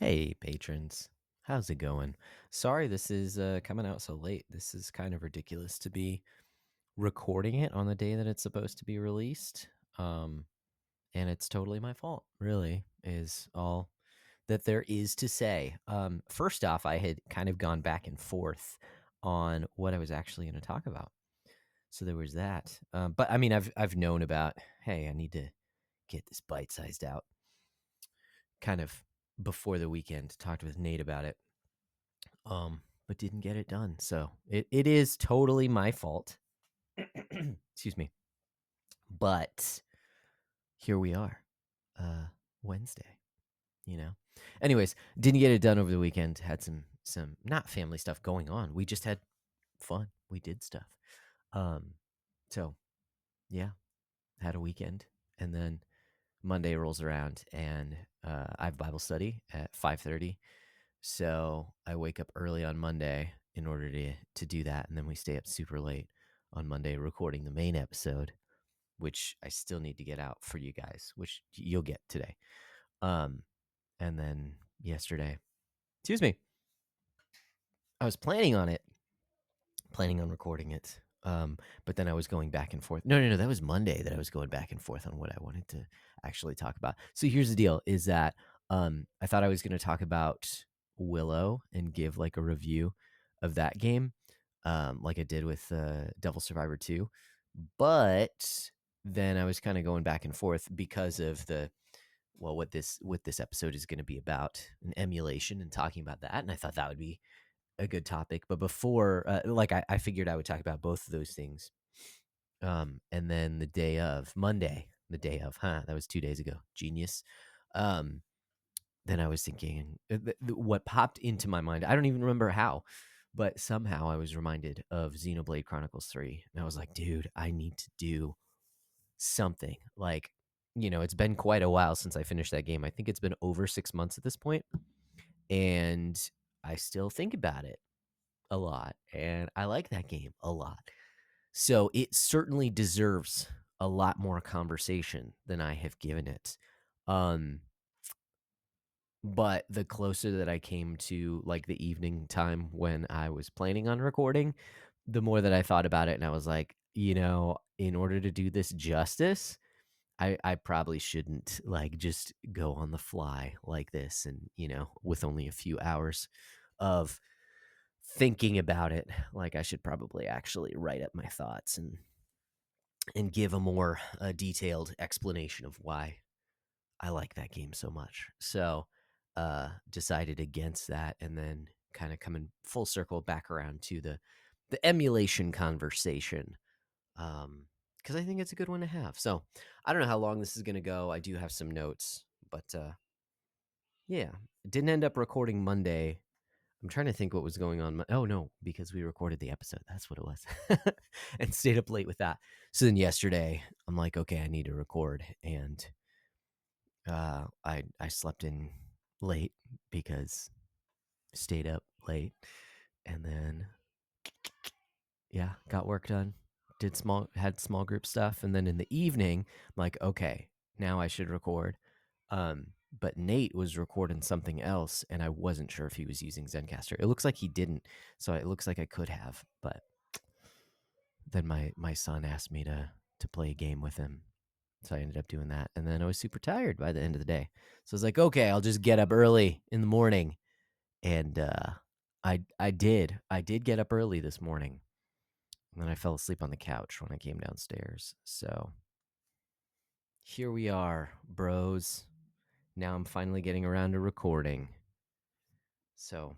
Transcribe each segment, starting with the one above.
Hey, patrons. How's it going? Sorry this is coming out so late. This is kind of ridiculous to be recording it on the day that it's supposed to be released. Um, and it's totally my fault, really, is all that there is to say. First off, I had kind of gone back and forth on what I was actually going to talk about. So there was that. But I mean, I've known about, hey, I need to get this bite sized out kind of before the weekend. Talked with Nate about it. But didn't get it done. So it is totally my fault. Excuse me. But here we are, Wednesday. You know. Anyways, didn't get it done over the weekend. Had some not family stuff going on. We just had fun. We did stuff. Um, so yeah, had a weekend, and then Monday rolls around, and I have Bible study at 5:30. So I wake up early on Monday in order to do that, and then we stay up super late on Monday recording the main episode, which I still need to get out for you guys, which you'll get today. Um, and then yesterday, excuse me, I was planning on recording it. But then I was going back and forth. No, that was Monday that I was going back and forth on what I wanted to actually talk about. So here's the deal: is that I thought I was going to talk about Willow and give like a review of that game, like I did with Devil Survivor 2. But then I was kind of going back and forth because of the what this episode is going to be about, an emulation and talking about that, and I thought that would be a good topic. But before, I figured I would talk about both of those things. And then the day of Monday, that was 2 days ago. Genius. Um, then I was thinking, what popped into my mind, I don't even remember how, but somehow I was reminded of Xenoblade Chronicles 3. And I was like, dude, I need to do something. Like, it's been quite a while since I finished that game. I think it's been over 6 months at this point, and I still think about it a lot, and I like that game a lot. So it certainly deserves a lot more conversation than I have given it. Um, but the closer that I came to like the evening time when I was planning on recording, the more that I thought about it, and I was like, in order to do this justice, I probably shouldn't like just go on the fly like this, and with only a few hours of thinking about it. Like I should probably actually write up my thoughts and give a more detailed explanation of why I like that game so much. So decided against that, and then kind of coming full circle back around to the emulation conversation. Because I think it's a good one to have. So I don't know how long this is going to go. I do have some notes, but yeah, didn't end up recording Monday. I'm trying to think what was going on. Oh no, because we recorded the episode. That's what it was, and stayed up late with that. So then yesterday, I'm like, okay, I need to record, and I slept in late because stayed up late, and then yeah, got work done. Had small group stuff, and then in the evening, I'm like, okay, now I should record. But Nate was recording something else, and I wasn't sure if he was using Zencaster. It looks like he didn't, so it looks like I could have. But then my son asked me to play a game with him, so I ended up doing that. And then I was super tired by the end of the day, so I was like, okay, I'll just get up early in the morning, and I did get up early this morning, and then I fell asleep on the couch when I came downstairs. So here we are, bros. Now I'm finally getting around to recording. So,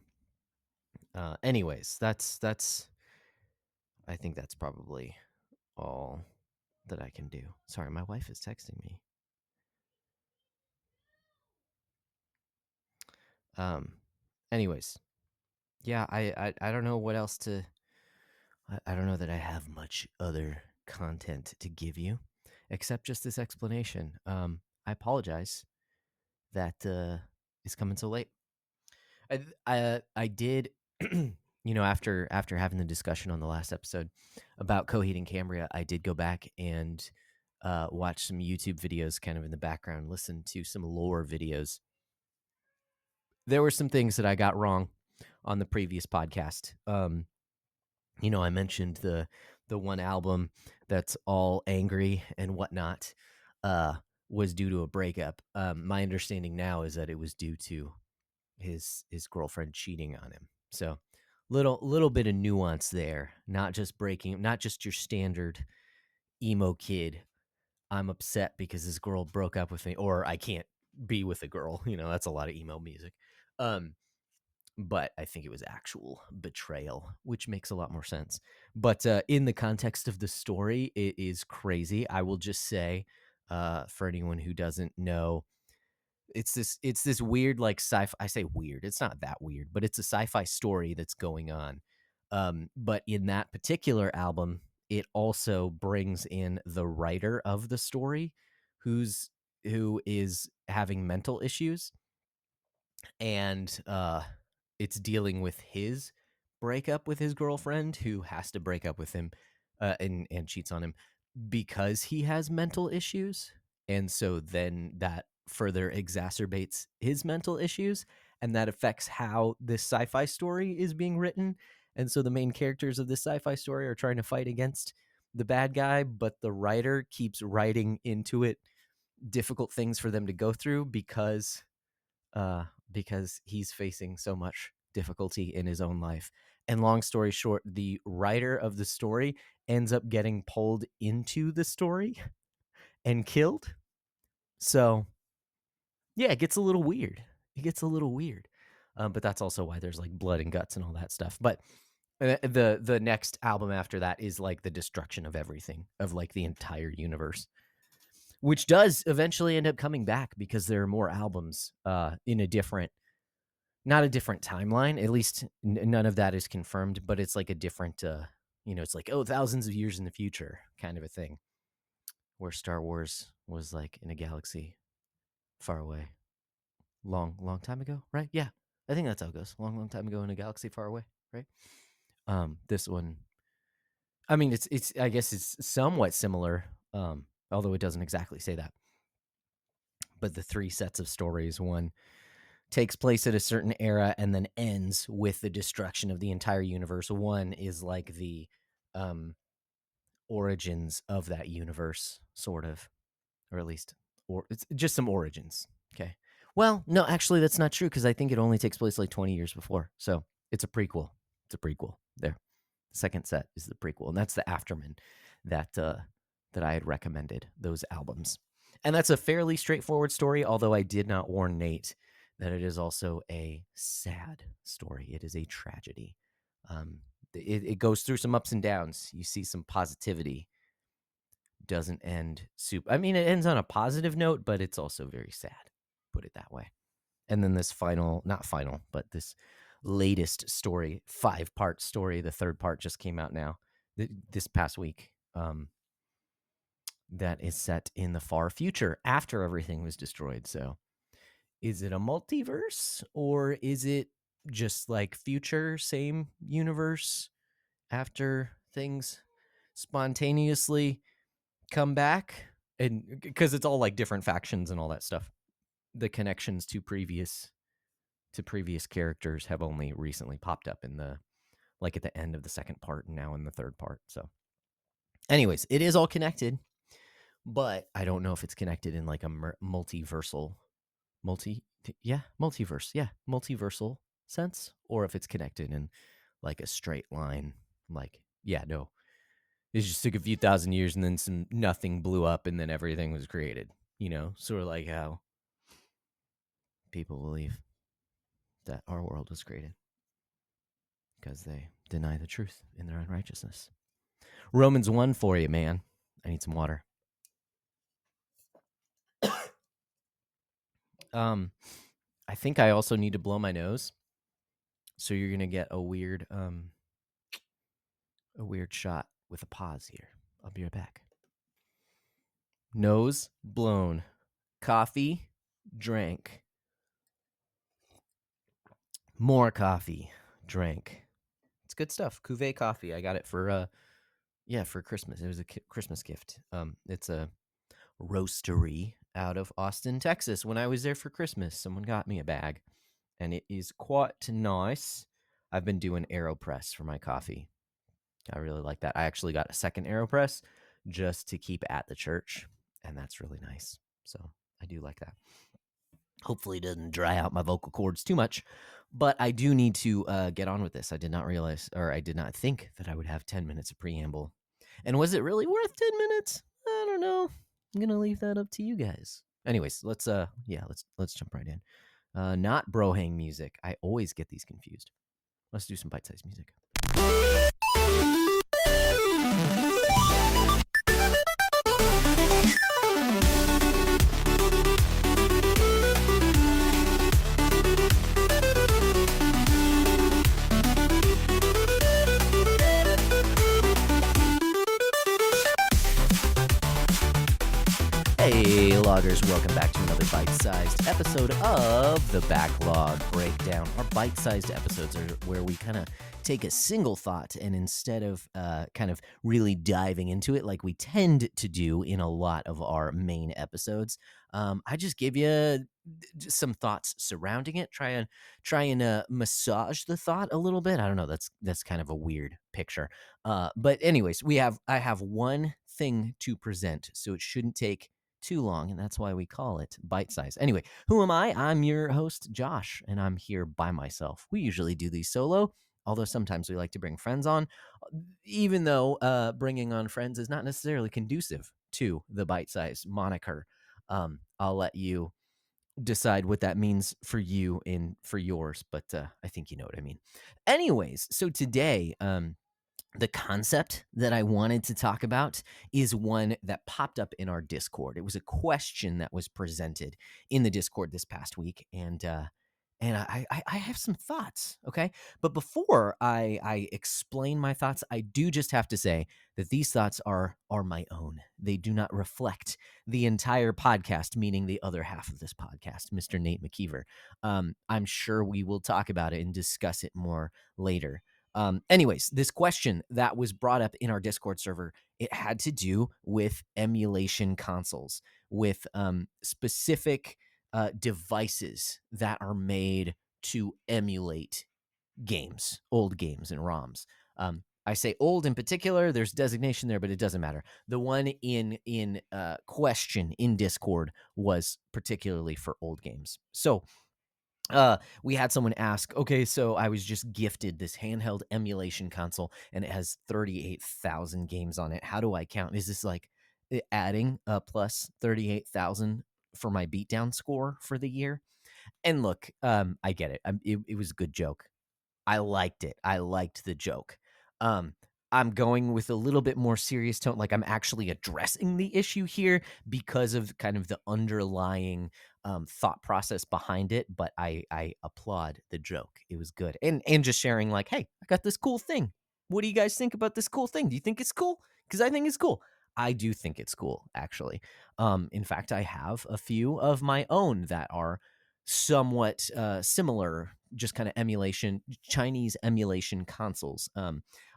anyways, that's. I think that's probably all that I can do. Sorry, my wife is texting me. Um, anyways, yeah, I don't know what else to. I don't know that I have much other content to give you, except just this explanation. I apologize that it's coming so late. I did, after having the discussion on the last episode about Coheed and Cambria, I did go back and watch some YouTube videos kind of in the background, listen to some lore videos there were some things that I got wrong on the previous podcast. I mentioned the one album that's all angry and whatnot uh, was due to a breakup. My understanding now is that it was due to his girlfriend cheating on him. So little bit of nuance there, not just your standard emo kid. I'm upset because this girl broke up with me, or I can't be with a girl. That's a lot of emo music. Um, but I think it was actual betrayal, which makes a lot more sense. But in the context of the story, it is crazy. I will just say, for anyone who doesn't know, it's this weird like sci-fi. I say weird. It's not that weird, but it's a sci-fi story that's going on. But in that particular album, it also brings in the writer of the story, who is having mental issues, and it's dealing with his breakup with his girlfriend, who has to break up with him, and cheats on him because he has mental issues. And so then that further exacerbates his mental issues, and that affects how this sci-fi story is being written. And so the main characters of this sci-fi story are trying to fight against the bad guy, but the writer keeps writing into it difficult things for them to go through uh, because he's facing so much difficulty in his own life. And long story short, the writer of the story ends up getting pulled into the story and killed. So, yeah, it gets a little weird. It gets a little weird. But that's also why there's like blood and guts and all that stuff. But the next album after that is like the destruction of everything, of like the entire universe, which does eventually end up coming back because there are more albums in a different, not a different timeline. At least none of that is confirmed, but it's like a different, it's like, oh, thousands of years in the future kind of a thing, where Star Wars was like in a galaxy far away, long time ago, right? Yeah, I think that's how it goes. Long time ago in a galaxy far away, right? This one, I mean, it's I guess it's somewhat similar, although it doesn't exactly say that. But the three sets of stories, one takes place at a certain era and then ends with the destruction of the entire universe. One is like the um, origins of that universe, sort of, or at least, or it's just some origins. Okay. Well, no, actually, that's not true because I think it only takes place like 20 years before. So it's a prequel. It's a prequel. There, second set is the prequel, and that's the Afterman that I had recommended, those albums. And that's a fairly straightforward story, although I did not warn Nate that it is also a sad story. It is a tragedy. Um, it goes through some ups and downs. You see some positivity. Doesn't end super. I mean, it ends on a positive note, but it's also very sad. Put it that way. And then this final, not final, but this latest story, 5-part story. The third part just came out now, this past week. That is set in the far future after everything was destroyed. So, is it a multiverse or is it just like future, same universe after things spontaneously come back? And because it's all like different factions and all that stuff, the connections to previous characters have only recently popped up in the, like, at the end of the second part and now in the third part. So, anyways, it is all connected, but I don't know if it's connected in like a multiversal multiversal sense, or if it's connected in like a straight line. Like, yeah, no, it just took a few thousand years and then some nothing blew up and then everything was created. Sort of like how people believe that our world was created because they deny the truth in their unrighteousness. Romans 1 for you, man. I need some water. I think I also need to blow my nose. So you're gonna get a weird shot with a pause here. I'll be right back. Nose blown. Coffee drank. More coffee drank. It's good stuff. Cuvée coffee. I got it for for Christmas. It was a Christmas gift. It's a roastery out of Austin, Texas. When I was there for Christmas, someone got me a bag. and it is quite nice. I've been doing AeroPress for my coffee. I really like that. I actually got a second AeroPress just to keep at the church, and that's really nice. So I do like that. Hopefully, it doesn't dry out my vocal cords too much, but I do need to get on with this. I did not realize, or I did not think that I would have 10 minutes of preamble. And was it really worth 10 minutes? I don't know. I'm gonna leave that up to you guys. Anyways, let's jump right in. Not brohang music. I always get these confused. Let's do some bite-sized music. Hey, loggers, welcome back to another bite-sized episode of the Backlog Breakdown. Our bite-sized episodes are where we kind of take a single thought, and instead of kind of really diving into it like we tend to do in a lot of our main episodes, I just give you some thoughts surrounding it. Try and massage the thought a little bit. I don't know. That's kind of a weird picture. But anyways, I have one thing to present, so it shouldn't take too long, and that's why we call it bite size. Anyway, who am I? I'm your host, Josh, and I'm here by myself. We usually do these solo, although sometimes we like to bring friends on, even though bringing on friends is not necessarily conducive to the bite size moniker. I'll let you decide what that means for you and for yours, but I think you know what I mean. Anyways, so today, the concept that I wanted to talk about is one that popped up in our Discord. It was a question that was presented in the Discord this past week, and I have some thoughts, okay? But before I explain my thoughts, I do just have to say that these thoughts are my own. They do not reflect the entire podcast, meaning the other half of this podcast, Mr. Nate McKeever. I'm sure we will talk about it and discuss it more later. Anyways, this question that was brought up in our Discord server, it had to do with emulation consoles, with specific devices that are made to emulate games, old games and ROMs. I say old in particular. There's designation there, but it doesn't matter. The one in question in Discord was particularly for old games. So we had someone ask, okay, so I was just gifted this handheld emulation console and it has 38,000 games on it. How do I count? Is this like adding a plus 38,000 for my beatdown score for the year? And look, I get it. It was a good joke. I liked it. I liked the joke. Um, I'm going with a little bit more serious tone. Like I'm actually addressing the issue here because of kind of the underlying thought process behind it. But I applaud the joke. It was good. And just sharing like, hey, I got this cool thing. What do you guys think about this cool thing? Do you think it's cool? Because I think it's cool. I do think it's cool, actually. In fact, I have a few of my own that are somewhat similar, just kind of emulation, Chinese emulation consoles.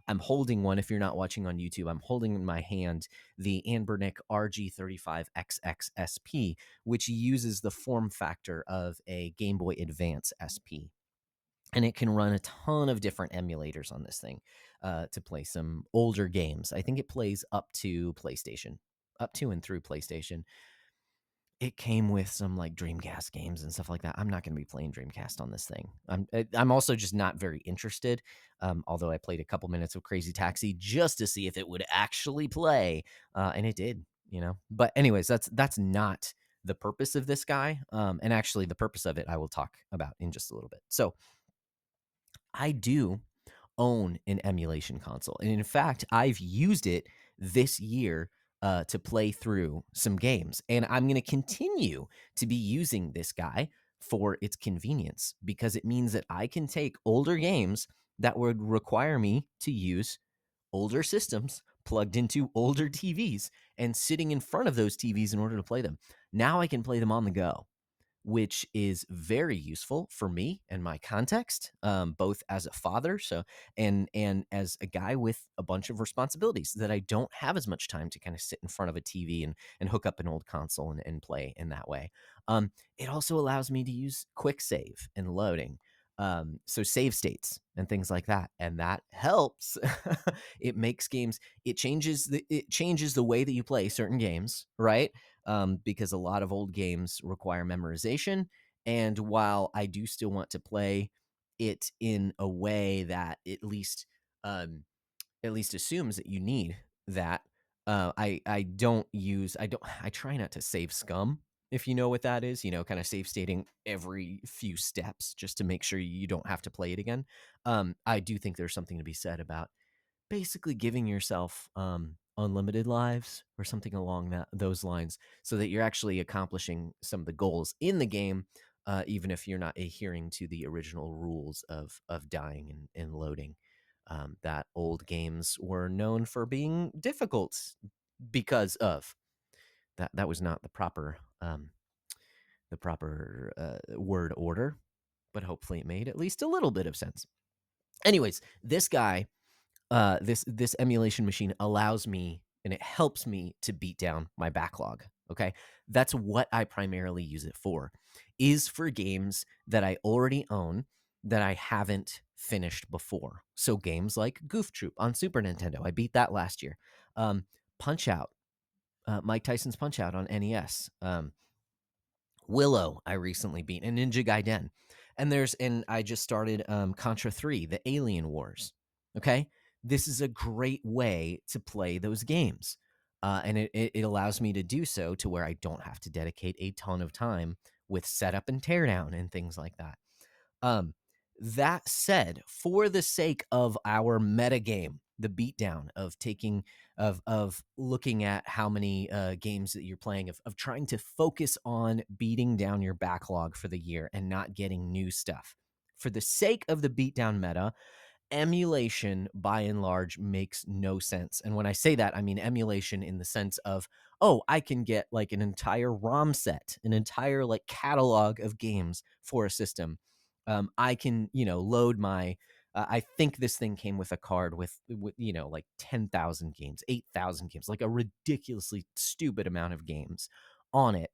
I'm holding one. If you're not watching on YouTube, I'm holding in my hand the Anbernic RG35XX SP, which uses the form factor of a Game Boy Advance SP. And it can run a ton of different emulators on this thing to play some older games. I think it plays up to PlayStation, up to and through PlayStation. It came with some like Dreamcast games and stuff like that. I'm not going to be playing Dreamcast on this thing. I'm also just not very interested. Although I played a couple minutes of Crazy Taxi just to see if it would actually play, and it did. But anyways, that's not the purpose of this guy. And actually, the purpose of it I will talk about in just a little bit. So I do own an emulation console. And in fact, I've used it this year to play through some games. And I'm going to continue to be using this guy for its convenience because it means that I can take older games that would require me to use older systems plugged into older TVs and sitting in front of those TVs in order to play them. Now I can play them on the go, which is very useful for me and my context, both as a father, and as a guy with a bunch of responsibilities that I don't have as much time to kind of sit in front of a TV and hook up an old console and play in that way. It also allows me to use quick save and loading. So save states and things like that. And that helps. It makes games, it changes the way that you play certain games, right? Because a lot of old games require memorization. And while I do still want to play it in a way that um, at least assumes that you need that. I try not to save scum, if you know what that is, kind of save stating every few steps just to make sure you don't have to play it again. I do think there's something to be said about basically giving yourself unlimited lives or something along those lines, so that you're actually accomplishing some of the goals in the game, even if you're not adhering to the original rules of dying and loading. That old games were known for being difficult because of that. That was not the proper word order, but hopefully it made at least a little bit of sense. Anyways, this emulation machine allows me and it helps me to beat down my backlog. Okay, that's what I primarily use it for, is for games that I already own that I haven't finished before. So games like Goof Troop on Super Nintendo, I beat that last year. Punch Out, Mike Tyson's Punch Out on NES. Willow, I recently beat, and Ninja Gaiden. And I just started Contra 3, the Alien Wars. Okay? This is a great way to play those games. And it allows me to do so to where I don't have to dedicate a ton of time with setup and teardown and things like that. Um, that said, for the sake of our metagame, the beatdown of looking at how many games that you're playing, of trying to focus on beating down your backlog for the year and not getting new stuff. For the sake of the beatdown meta, emulation by and large makes no sense. And when I say that, I mean emulation in the sense of, oh, I can get like an entire ROM set, an entire like catalog of games for a system. I can, load my I think this thing came with a card with like 10,000 games, 8,000 games, like a ridiculously stupid amount of games on it.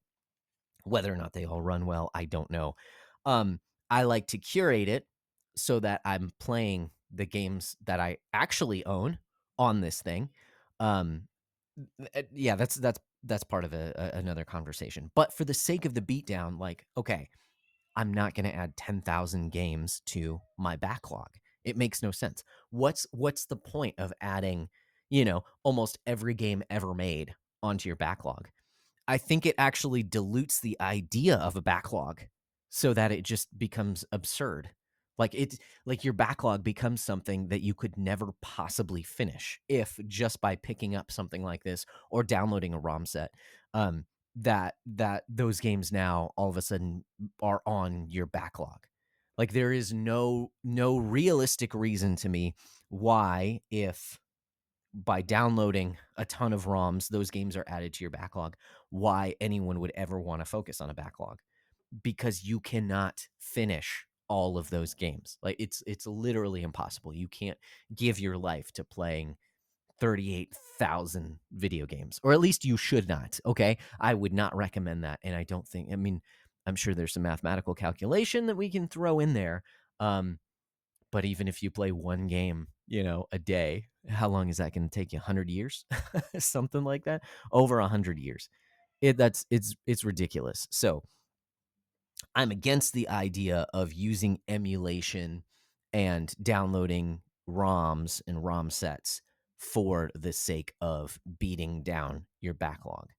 Whether or not they all run well, I don't know. I like to curate it so that I'm playing the games that I actually own on this thing. Um, yeah, that's part of another conversation. But for the sake of the beatdown, like, okay, I'm not going to add 10,000 games to my backlog. It makes no sense. What's the point of adding, almost every game ever made onto your backlog? I think it actually dilutes the idea of a backlog so that it just becomes absurd. Like your backlog becomes something that you could never possibly finish if just by picking up something like this or downloading a ROM set. That those games now all of a sudden are on your backlog. Like there is no realistic reason to me why, if by downloading a ton of ROMs, those games are added to your backlog, why anyone would ever want to focus on a backlog, because you cannot finish all of those games. Like it's literally impossible. You can't give your life to playing 38,000 video games, or at least you should not. Okay. I would not recommend that. And I mean, I'm sure there's some mathematical calculation that we can throw in there. But even if you play one game, a day, how long is that going to take you? 100 years? Something like that? Over 100 years. It's ridiculous. So I'm against the idea of using emulation and downloading ROMs and ROM sets for the sake of beating down your backlog.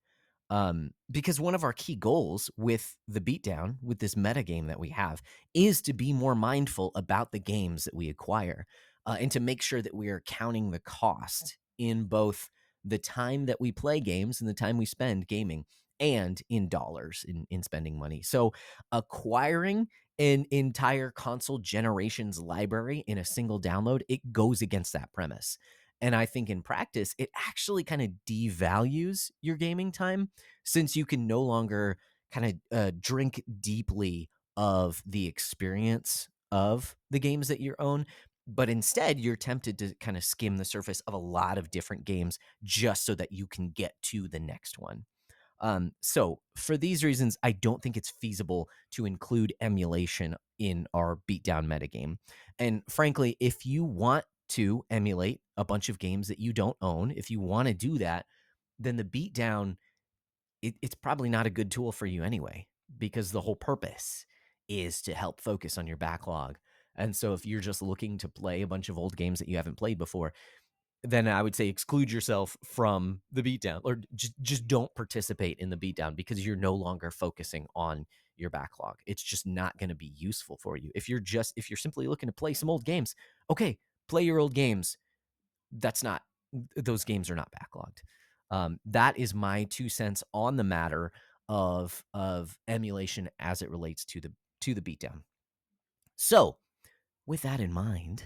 Because one of our key goals with the beatdown, with this meta game that we have, is to be more mindful about the games that we acquire, and to make sure that we are counting the cost in both the time that we play games and the time we spend gaming, and in dollars in spending money. So acquiring an entire console generation's library in a single download, it goes against that premise. And I think in practice, it actually kind of devalues your gaming time, since you can no longer kind of drink deeply of the experience of the games that you own. But instead, you're tempted to kind of skim the surface of a lot of different games just so that you can get to the next one. So for these reasons, I don't think it's feasible to include emulation in our beatdown metagame. And frankly, if you want to emulate a bunch of games that you don't own, if you want to do that, then the beatdown, it's probably not a good tool for you anyway, because the whole purpose is to help focus on your backlog. And so if you're just looking to play a bunch of old games that you haven't played before, then I would say exclude yourself from the beatdown, or just don't participate in the beatdown, because you're no longer focusing on your backlog. It's just not going to be useful for you. If you're simply looking to play some old games, okay, play your old games. Those games are not backlogged. That is my 2 cents on the matter of emulation as it relates to the beatdown. So with that in mind,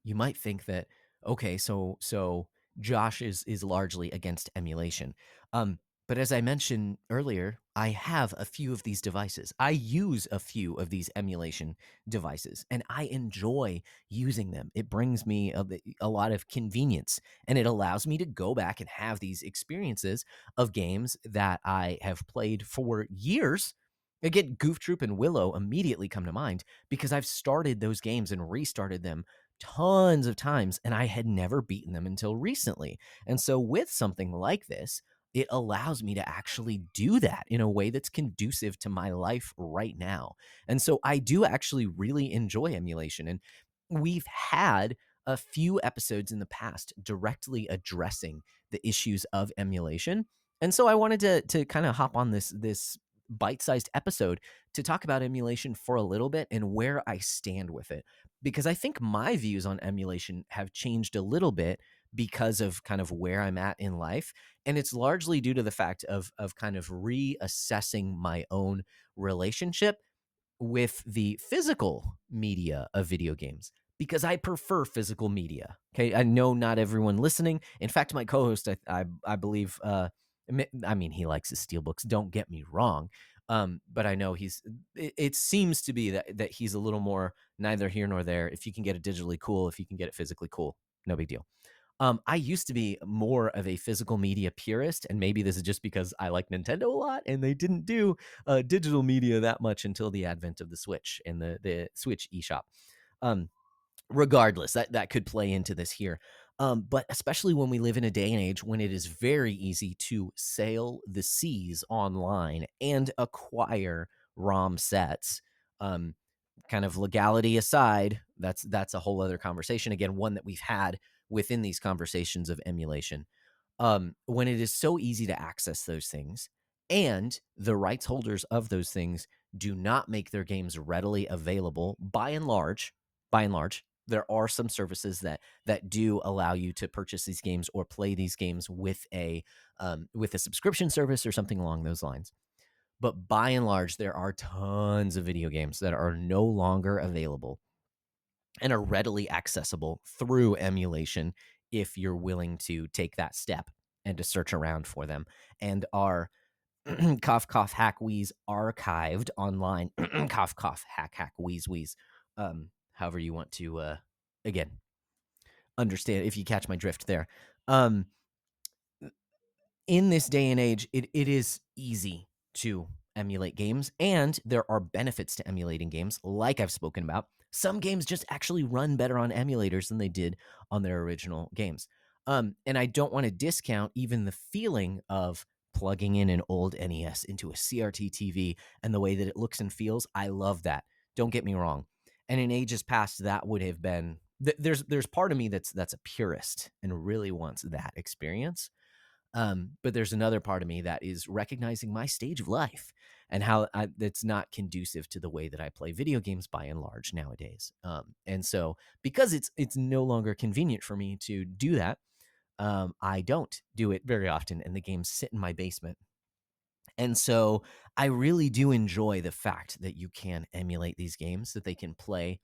you might think that, okay, so Josh is largely against emulation. But as I mentioned earlier, I have a few of these devices. I use a few of these emulation devices, and I enjoy using them. It brings me a lot of convenience, and it allows me to go back and have these experiences of games that I have played for years. Again, Goof Troop and Willow immediately come to mind, because I've started those games and restarted them tons of times, and I had never beaten them until recently. And so with something like this, it allows me to actually do that in a way that's conducive to my life right now. And so I do actually really enjoy emulation. And we've had a few episodes in the past directly addressing the issues of emulation. And so I wanted to kind of hop on this bite-sized episode to talk about emulation for a little bit and where I stand with it. Because I think my views on emulation have changed a little bit because of kind of where I'm at in life. And it's largely due to the fact of kind of reassessing my own relationship with the physical media of video games, because I prefer physical media. Okay, I know not everyone listening. In fact, my co-host, I believe, I mean, he likes his steelbooks. Don't get me wrong, but I know it seems to be that he's a little more neither here nor there. If you can get it digitally, cool. If you can get it physically, cool. No big deal. I used to be more of a physical media purist, and maybe this is just because I like Nintendo a lot, and they didn't do digital media that much until the advent of the Switch and the Switch eShop. Um, Regardless, that could play into this here. But especially when we live in a day and age when it is very easy to sail the seas online and acquire ROM sets. Um, Kind of legality aside, that's a whole other conversation. Again, one that we've had within these conversations of emulation. When it is so easy to access those things, and the rights holders of those things do not make their games readily available, by and large, there are some services that do allow you to purchase these games or play these games with a subscription service or something along those lines. But by and large, there are tons of video games that are no longer available and are readily accessible through emulation if you're willing to take that step and to search around for them, and are cough cough hack wheeze archived online. Cough cough hack wheeze wheeze. However you want to again understand, if you catch my drift there. Um, in this day and age, it is easy to emulate games, and there are benefits to emulating games, like I've spoken about. Some games just actually run better on emulators than they did on their original games. And I don't want to discount even the feeling of plugging in an old NES into a CRT TV and the way that it looks and feels. I love that. Don't get me wrong. And in ages past, that would have been there's part of me that's a purist and really wants that experience. But there's another part of me that is recognizing my stage of life and how it's not conducive to the way that I play video games by and large nowadays. And so because it's no longer convenient for me to do that, I don't do it very often, and the games sit in my basement. And so I really do enjoy the fact that you can emulate these games, that they can play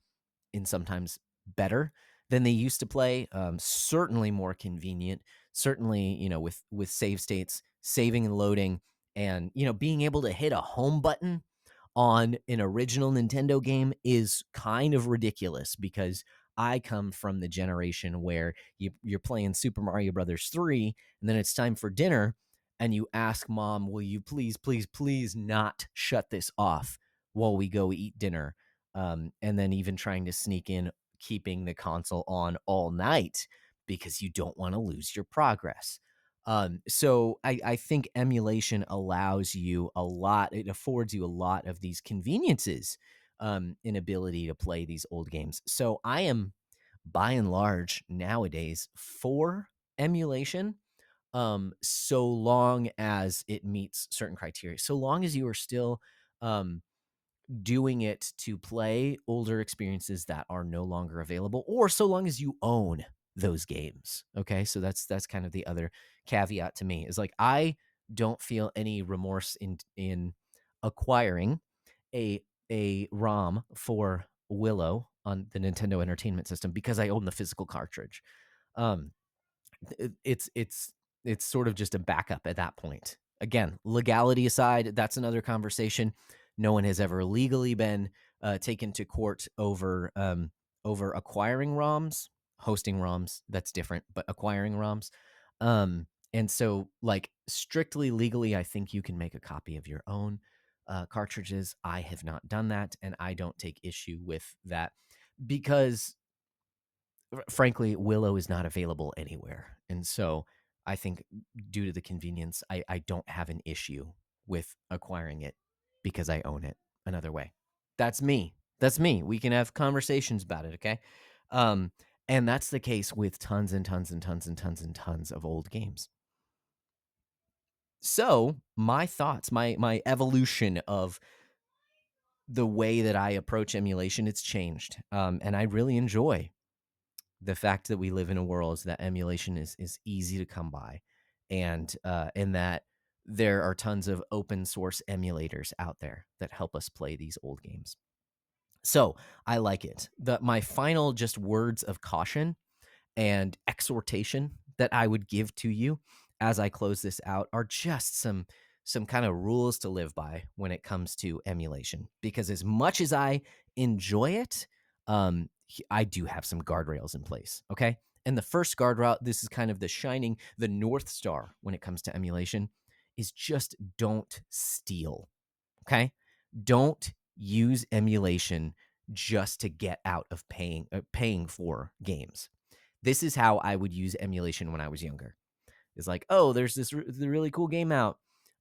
in sometimes better than they used to play. Certainly more convenient. Certainly, with save states, saving and loading, and being able to hit a home button on an original Nintendo game is kind of ridiculous, because I come from the generation where you're playing Super Mario Brothers 3, and then it's time for dinner, and you ask mom, will you please, please, please not shut this off while we go eat dinner? And then even trying to sneak in, keeping the console on all night because you don't want to lose your progress. So I think emulation allows you a lot, it affords you a lot of these conveniences, in ability to play these old games. So I am by and large nowadays for emulation, so long as it meets certain criteria, so long as you are still um, doing it to play older experiences that are no longer available, or so long as you own those games. Okay, so that's kind of the other caveat to me, is like I don't feel any remorse in acquiring a a ROM for Willow on the Nintendo Entertainment System because I own the physical cartridge. Um, it's sort of just a backup at that point. Again, legality aside, that's another conversation. No one has ever legally been taken to court over acquiring ROMs, hosting ROMs. That's different, but acquiring ROMs. And so, like strictly legally, I think you can make a copy of your own cartridges. I have not done that, and I don't take issue with that because frankly, Willow is not available anywhere. And so I think due to the convenience, I don't have an issue with acquiring it because I own it another way. That's me. That's me. We can have conversations about it, okay? Um, and that's the case with tons and tons and tons and tons and tons of old games. So my thoughts, my evolution of the way that I approach emulation, it's changed. And I really enjoy the fact that we live in a world that emulation is easy to come by, and that there are tons of open source emulators out there that help us play these old games. So I like it. My final just words of caution and exhortation that I would give to you as I close this out are just some kind of rules to live by when it comes to emulation. Because as much as I enjoy it, I do have some guardrails in place. Okay, and the first guardrail, this is kind of the North Star when it comes to emulation, is just don't steal. Okay, don't use emulation just to get out of paying for games. This is how I would use emulation when I was younger. It's like, oh, there's this really cool game out.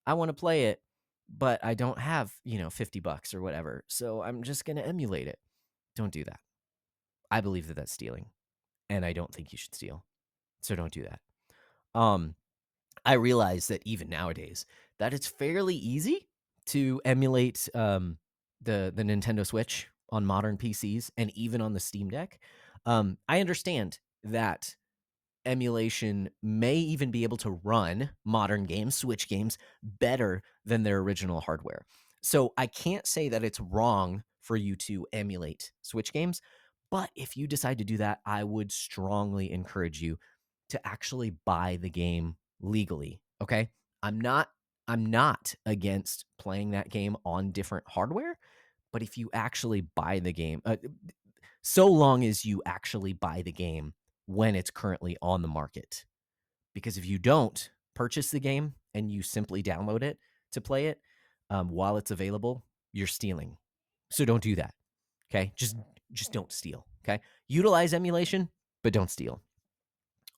I want to play it, but I don't have, $50 or whatever. So I'm just going to emulate it. Don't do that. I believe that that's stealing, and I don't think you should steal. So don't do that. Um, I realize that even nowadays that it's fairly easy to emulate the Nintendo Switch on modern PCs and even on the Steam Deck. I understand that emulation may even be able to run modern games, Switch games, better than their original hardware. So I can't say that it's wrong for you to emulate Switch games, but if you decide to do that, I would strongly encourage you to actually buy the game legally. Okay? I'm not I'm not against playing that game on different hardware, but if you actually buy the game, so long as you actually buy the game when it's currently on the market. Because if you don't purchase the game and you simply download it to play it while it's available, you're stealing. So don't do that. Okay, just don't steal. Okay, utilize emulation, but don't steal.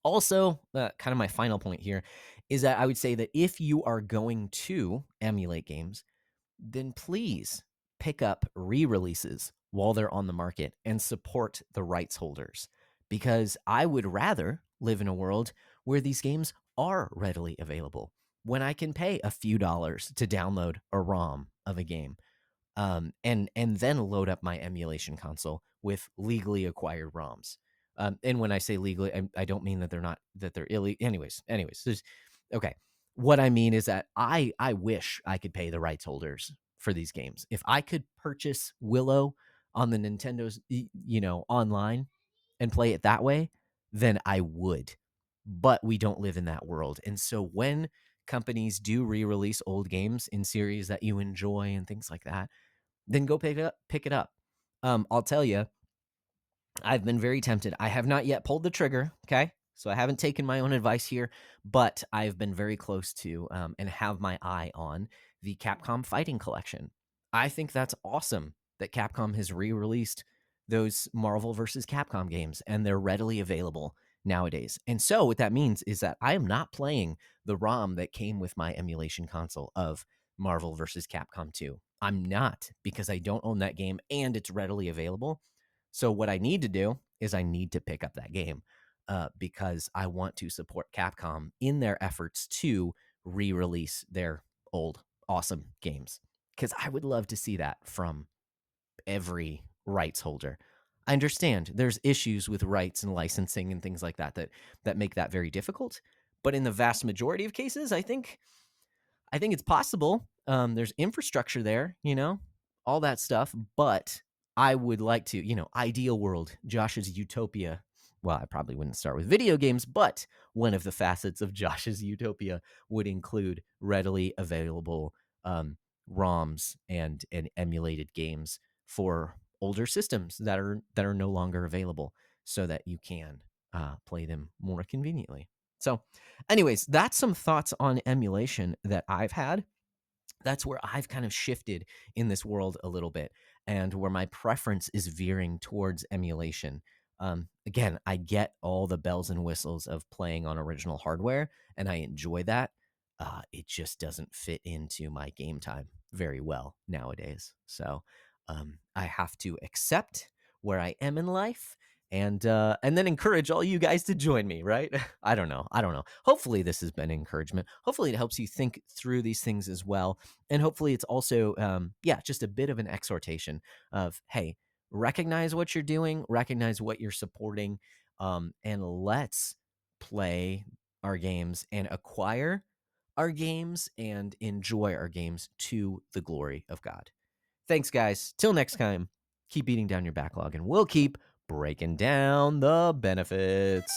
Also, kind of my final point here is that I would say that if you are going to emulate games, then please pick up re releases while they're on the market and support the rights holders. Because I would rather live in a world where these games are readily available, when I can pay a few dollars to download a ROM of a game, and then load up my emulation console with legally acquired ROMs. And when I say legally, I don't mean that they're illegal. Anyways, okay. What I mean is that I wish I could pay the rights holders for these games. If I could purchase Willow on the Nintendo's, online and play it that way, then I would. But we don't live in that world, and so when companies do re-release old games in series that you enjoy and things like that, then go pick it up. Pick it up. I'll tell you, I've been very tempted. I have not yet pulled the trigger. Okay, So I haven't taken my own advice here, but I've been very close to and have my eye on the Capcom Fighting Collection. I think that's awesome that Capcom has re-released those Marvel versus Capcom games, and they're readily available nowadays. And so what that means is that I am not playing the ROM that came with my emulation console of Marvel versus Capcom 2. I'm not, because I don't own that game and it's readily available. So what I need to do is I need to pick up that game because I want to support Capcom in their efforts to re-release their old awesome games. Because I would love to see that from every rights holder. I understand there's issues with rights and licensing and things like that that make that very difficult. But in the vast majority of cases, I think it's possible. There's infrastructure there, all that stuff. But I would like to, ideal world, Josh's utopia. Well, I probably wouldn't start with video games, but one of the facets of Josh's utopia would include readily available ROMs and emulated games for older systems that are no longer available, so that you can play them more conveniently. So, anyways, that's some thoughts on emulation that I've had. That's where I've kind of shifted in this world a little bit, and where my preference is veering towards emulation. Again, I get all the bells and whistles of playing on original hardware, and I enjoy that. It just doesn't fit into my game time very well nowadays. So I have to accept where I am in life, and then encourage all you guys to join me, right? I don't know. Hopefully this has been encouragement. Hopefully it helps you think through these things as well, and hopefully it's also just a bit of an exhortation of, hey, recognize what you're doing, recognize what you're supporting, and let's play our games and acquire our games and enjoy our games to the glory of God. Thanks, guys. Till next time, keep beating down your backlog, and we'll keep breaking down the benefits.